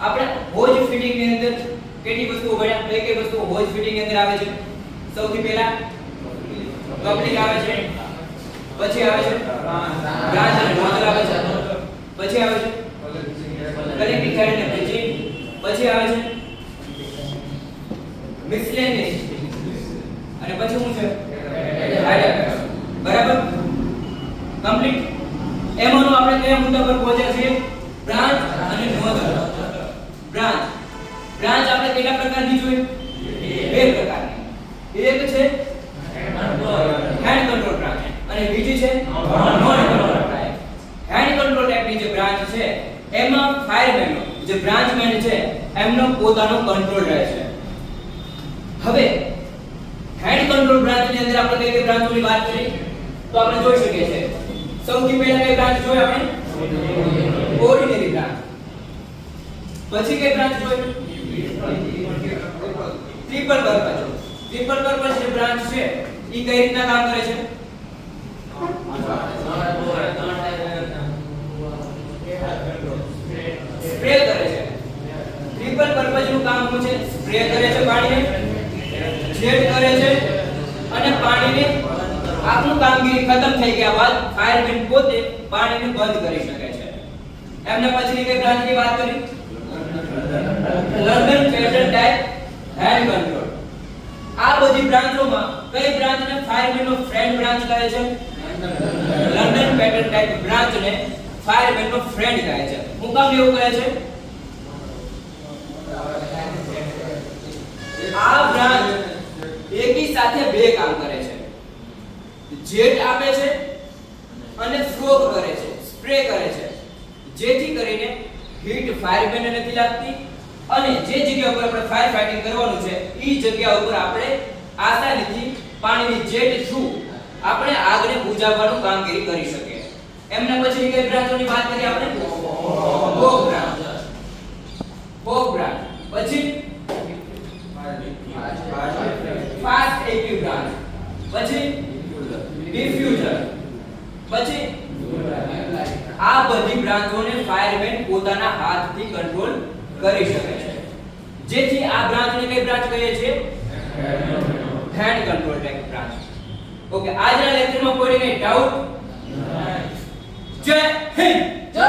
આપણે હોજ ફિટિંગ ની અંદર કેટલી વસ્તુઓ ભણ્યા? કઈ વસ્તુઓ હોજ ફિટિંગ ની અંદર આવે છે? સૌથી પહેલા કપ્લિંગ આવે છે, પછી આવે છે બ્રાન્ચ અને નોઝલ આવે છે, પછી આવે છે કનેક્ટિંગ હેડ અને બ્રિજિંગ, પછી આવે છે મિસલેનિયસ અને પછી શું છે હાઇડ્રોલિક. બરાબર, કમ્પ્લીટ. એમાંનો આપણે કયા મુદ્દા પર પહોંચ્યા છીએ? બ્રાન્ચ અને નોઝલ. બ્રાન્ચ આપણે કેટલા પ્રકારની જોઈ? બે પ્રકારની. એક છે હેન્ડ કંટ્રોલ બ્રાન્ચ અને બીજી છે non control branch. Hand control ટાઈપની જે બ્રાન્ચ છે એમાં ફાયરમેનનો જે બ્રાન્ચમેન છે એમનો પોતાનો કંટ્રોલ રહે છે. હવે હેન્ડ કંટ્રોલ બ્રાન્ચ ની અંદર આપણે કઈ બ્રાન્ચોની વાત કરી તો આપણે જોઈ શકીએ છીએ. સૌથી પહેલા કઈ બ્રાન્ચ જોઈ આપણે? Ordinary branch. પછી કઈ બ્રાન્ચ જોઈ? Triple purpose. ટ્રિપલ પર્પઝ જે બ્રાન્ચ છે ઈ કઈ રીતના કામ કરે છે? સ્પ્રે કરે છે. ટ્રિપલ પર્પઝ નું કામ શું છે? સ્પ્રે કરે છે પાણીને, જેટ કરે છે અને પાણીને આપનું કામગીરી ખતમ થઈ ગયા બાદ ફાયરમેન પોતે પાણીને બંધ કરી શકે છે. એમને પછીની કઈ બ્રાન્ચની વાત કરી? London pattern type hand control. આ બધી બ્રાન્ચોમાં કઈ બ્રાન્ચને ફાયરમેનનો ફ્રેન્ડ બ્રાન્ચ કહે છે? લંડન પેટર્ન ટાઈપ બ્રાન્ચને ફાયરમેનનો ફ્રેન્ડ કહે છે. હું કામ એવું કહે છે? આ બ્રાન્ચ એકી સાથે બે કામ કરે છે. જેટ આપે છે અને ફ્લોગ કરે છે, સ્પ્રે કરે છે, જેથી કરીને હીટ ફાયરમેનને નથી લાગતી અને જે જગ્યા ઉપર આપણે ફાયર ફાઇટિંગ કરવાનું છે ઈ જગ્યા ઉપર આપણે આસાનીથી પાણીની જેટ થ્રુ આપણે આગને બુઝાવવાનું કામગીરી કરી શકીએ. એમના પછી કઈ બ્રાન્ચોની વાત કરી આપણે? Fog branch. Fog branch. પછી ફાસ્ટ એક્ટિવ બ્રાન્ચ. પછી ડિફ્યુઝર. પછી આ બધી બ્રાન્ચોને ફાયરમેન પોતાના હાથથી કંટ્રોલ કરી શકે છે. જેથી આ બ્રાન્ચને કઈ બ્રાન્ચ કહીએ છીએ? Hand control type branch. Okay, આજના લેક્ચરમાં કોઈ કઈ ડાઉટ? જય હિન્દ. જય